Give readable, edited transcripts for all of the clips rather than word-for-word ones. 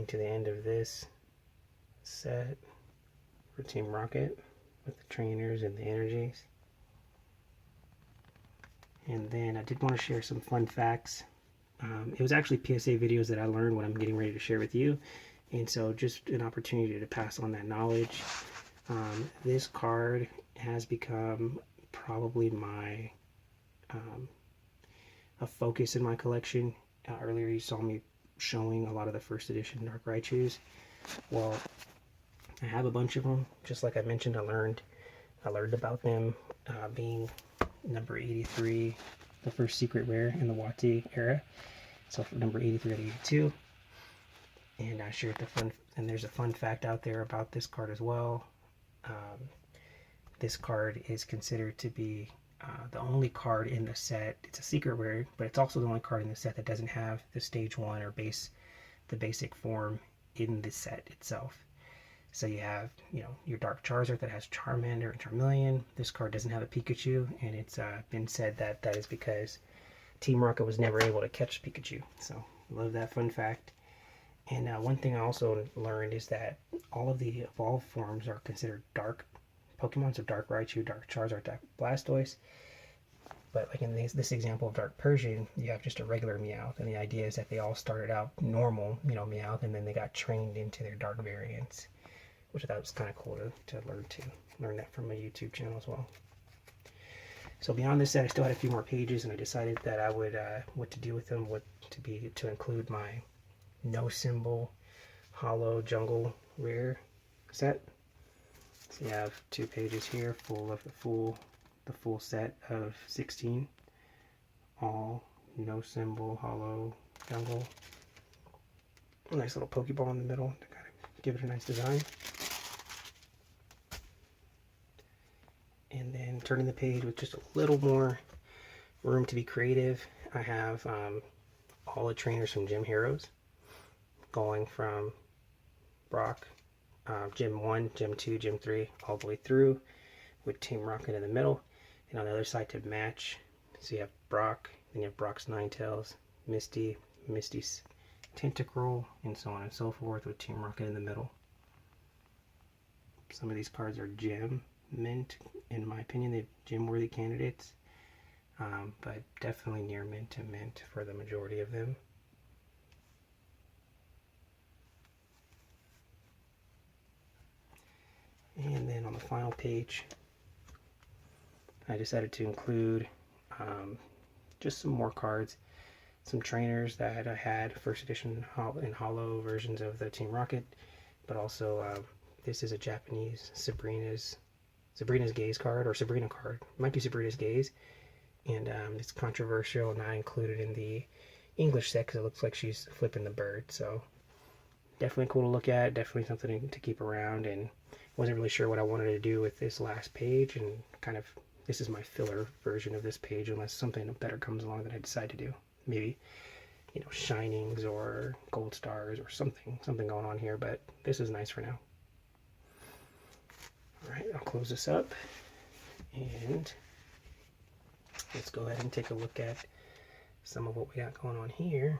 coming to the end of this set for Team Rocket with the trainers and the energies. And then I did want to share some fun facts. It was actually PSA videos that I learned when I'm getting ready to share with you. And so just an opportunity to pass on that knowledge. This card has become probably my a focus in my collection. Earlier you saw me showing a lot of the first edition Dark Raichus. Well, I have a bunch of them. Just like I mentioned, I learned about them being number 83, the first secret rare in the Wati era. So number 83 to 82. And I shared and there's a fun fact out there about this card as well. This card is considered to be the only card in the set. It's a secret rare, but it's also the only card in the set that doesn't have the stage 1 or the basic form in the set itself. So you have, your Dark Charizard that has Charmander and Charmeleon. This card doesn't have a Pikachu, and it's been said that that is because Team Rocket was never able to catch Pikachu. So love that fun fact. And one thing I also learned is that all of the evolved forms are considered dark Pokemon, so Dark Raichu, Dark Charizard, Dark Blastoise. But like in this example of Dark Persian, you have just a regular Meowth, and the idea is that they all started out normal, Meowth, and then they got trained into their dark variants, which I thought was kind of cool to learn that from a YouTube channel as well. So beyond this set, I still had a few more pages, and I decided that I would what to do with them to include my no symbol hollow jungle rare set. So you have 2 pages here full of the full set of 16, all no symbol hollow jungle. A nice little Pokeball in the middle to kind of give it a nice design. And then turning the page with just a little more room to be creative, I have all the trainers from Gym Heroes, going from Brock, Gym 1, Gym 2, Gym 3, all the way through, with Team Rocket in the middle. And on the other side to match, so you have Brock, then you have Brock's Ninetales, Misty, Misty's Tentacruel, and so on and so forth, with Team Rocket in the middle. Some of these cards are gem mint, in my opinion. They're gem worthy candidates, but definitely near mint to mint for the majority of them. And then on the final page, I decided to include just some more cards, some trainers that I had first edition and hollow versions of the Team Rocket, but also this is a Japanese Sabrina's Gaze card, or Sabrina card. It might be Sabrina's Gaze, and it's controversial, not included in the English set because it looks like she's flipping the bird. So definitely cool to look at, definitely something to keep around, and wasn't really sure what I wanted to do with this last page, and kind of this is my filler version of this page unless something better comes along that I decide to do. Maybe, Shinings or Gold Stars or something going on here, but this is nice for now. Alright, I'll close this up, and let's go ahead and take a look at some of what we got going on here.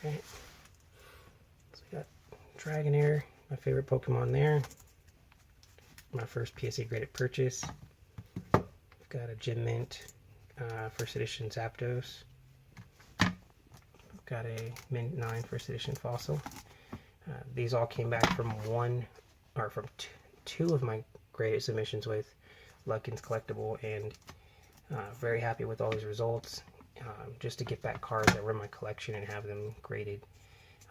Alright, so we got Dragonair, my favorite Pokemon there. My first PSA graded purchase. We've got a Gem Mint, first edition Zapdos. We've got a Mint 9 first edition Fossil. These all came back from two of my graded submissions with Ludkins Collectable, and very happy with all these results. Just to get back cards that were in my collection and have them graded.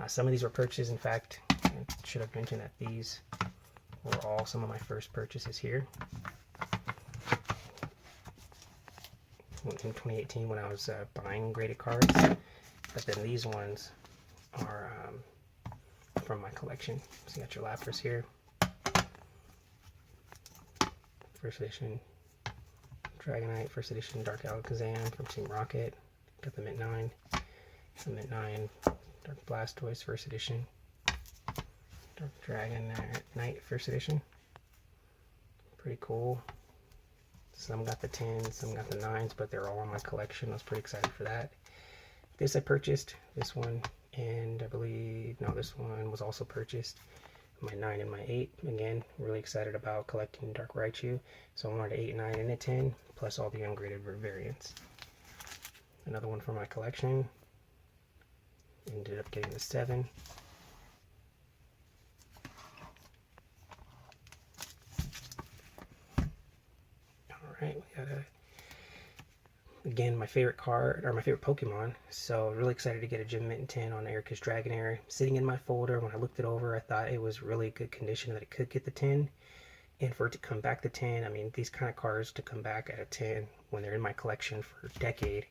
Some of these were purchases. In fact, I should have mentioned that these were all some of my first purchases here. In 2018 when I was buying graded cards. But then these ones are from my collection. So you got your Lapras here. First edition Dragonite, first edition Dark Alakazam from Team Rocket. Got the Mint 9. The Mint 9 Dark Blastoise, first edition. Dark Dragonite, first edition. Pretty cool. Some got the 10s, some got the 9s, but they're all in my collection. I was pretty excited for that. This I purchased, this one, and I believe, no, this one was also purchased. My 9 and my 8. Again, really excited about collecting Dark Raichu. So I wanted an 8, 9, and a 10, plus all the ungraded variants. Another one for my collection. Ended up getting the 7. Alright, we got again, my favorite card, or my favorite Pokemon. So really excited to get a Gem Mint 10 on Erica's Dragonair. Sitting in my folder, when I looked it over, I thought it was really good condition that it could get the 10. And for it to come back to 10, I mean, these kind of cards to come back at a 10 when they're in my collection for a decade,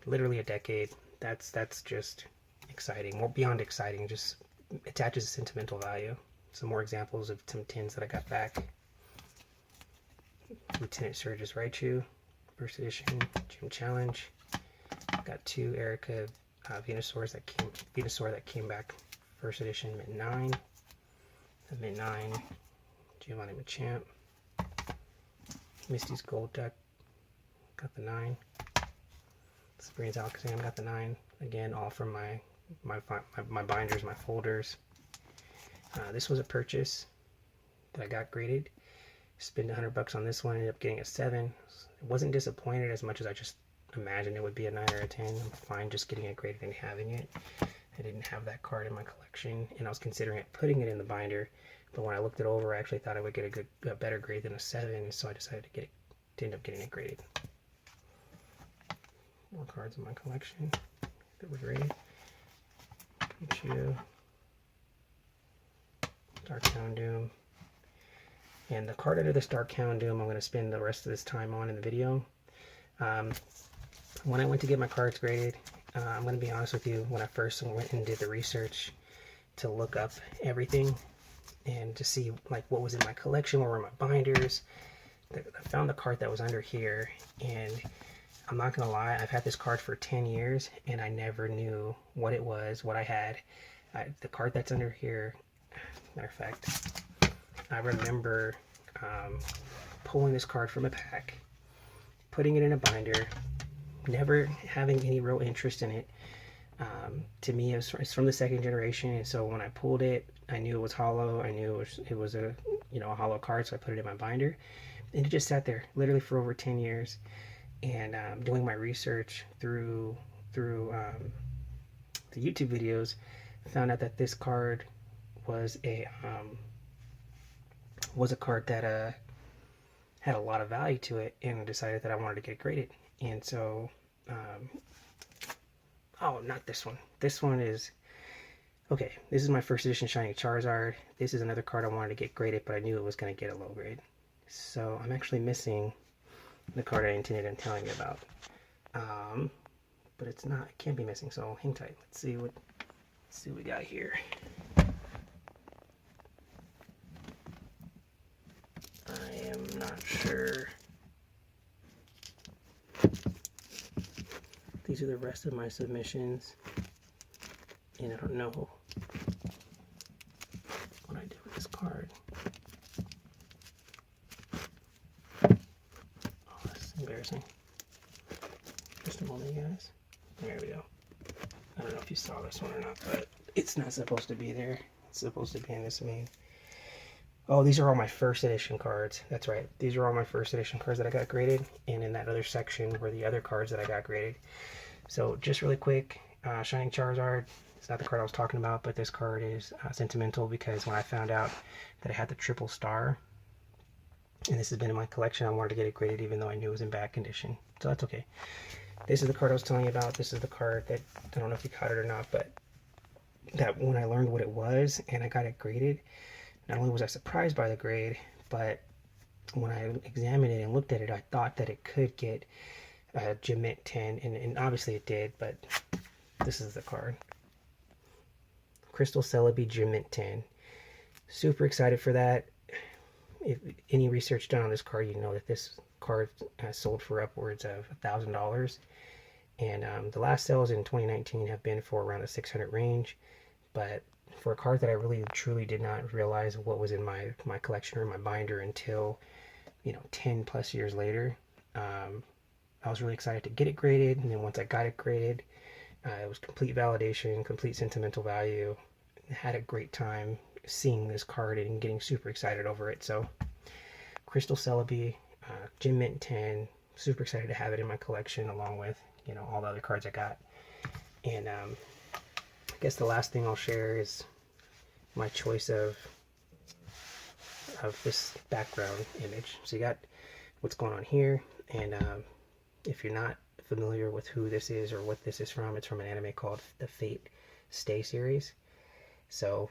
literally a decade, that's just exciting. More beyond exciting, just attaches a sentimental value. Some more examples of some 10s that I got back. Lieutenant Surge's Raichu, first edition Gym Challenge. Got 2 Erica Venusaur that came back first edition Mint 9. The Mint 9 Giovanni Machamp. Misty's Gold Duck, got the 9. Sabrina's Alakazam, got the 9. Again, all from my binders, my folders. This was a purchase that I got graded. Spent $100 on this one, ended up getting a 7. Wasn't disappointed as much as I just imagined it would be a 9 or a 10. I'm fine just getting it graded and having it. I didn't have that card in my collection, and I was considering putting it in the binder, but when I looked it over, I actually thought I would get a better grade than a 7, so I decided to end up getting it graded. More cards in my collection that were graded. Pikachu, Dark Houndoom. And the card under this Dark Houndoom I'm going to spend the rest of this time on in the video. When I went to get my cards graded, I'm going to be honest with you, when I first went and did the research to look up everything and to see like what was in my collection, what were my binders, I found the card that was under here, and I'm not going to lie, I've had this card for 10 years and I never knew what it was, what I had. The card that's under here, matter of fact, I remember pulling this card from a pack, putting it in a binder, never having any real interest in it. To me, it's from the 2nd generation, and so when I pulled it, I knew it was hollow. I knew it was a a hollow card, so I put it in my binder, and it just sat there literally for over 10 years. And doing my research through the YouTube videos, found out that this card was a card that had a lot of value to it, and decided that I wanted to get it graded. And so, oh, not this one. This one is, okay, this is my first edition Shiny Charizard. This is another card I wanted to get graded, but I knew it was going to get a low grade. So I'm actually missing the card I intended on telling you about. But it's not, it can't be missing, so hang tight. Let's see what we got here. I am not sure. These are the rest of my submissions, and I don't know what I did with this card. Oh, this is embarrassing. Just a moment, you guys. There we go. I don't know if you saw this one or not, but it's not supposed to be there. It's supposed to be in this main. Oh, these are all my first edition cards. That's right. These are all my first edition cards that I got graded. And in that other section were the other cards that I got graded. So just really quick, Shining Charizard. It's not the card I was talking about, but this card is sentimental because when I found out that I had the triple star, and this has been in my collection, I wanted to get it graded even though I knew it was in bad condition. So that's okay. This is the card I was telling you about. This is the card that, I don't know if you caught it or not, but that when I learned what it was and I got it graded, not only was I surprised by the grade, but when I examined it and looked at it, I thought that it could get a Gem Mint 10, and obviously it did, but this is the card. Crystal Celebi Gem Mint 10. Super excited for that. If any research done on this card, you know that this card has sold for upwards of $1,000. And the last sales in 2019 have been for around the 600 range. But for a card that I really truly did not realize what was in my collection or my binder until 10 plus years later. I was really excited to get it graded, and then once I got it graded, it was complete validation, complete sentimental value. I had a great time seeing this card and getting super excited over it. So Crystal Celebi, Gem Mint 10, super excited to have it in my collection along with all the other cards I got. And I guess the last thing I'll share is my choice of this background image. So you got what's going on here, and if you're not familiar with who this is or what this is from, it's from an anime called the Fate Stay series. So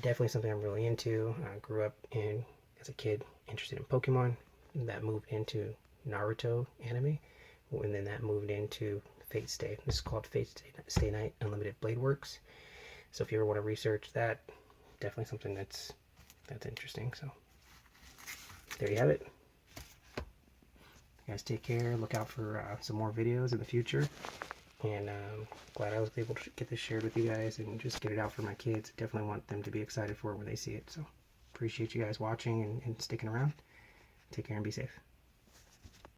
definitely something I'm really into. I grew up as a kid interested in Pokemon. That moved into Naruto anime, and then that moved into Fate Stay. This is called Fate Stay Night Unlimited Blade Works. So if you ever want to research that, definitely something that's interesting. So there you have it. You guys take care. Look out for some more videos in the future. And glad I was able to get this shared with you guys and just get it out for my kids. Definitely want them to be excited for it when they see it. So appreciate you guys watching and sticking around. Take care and be safe.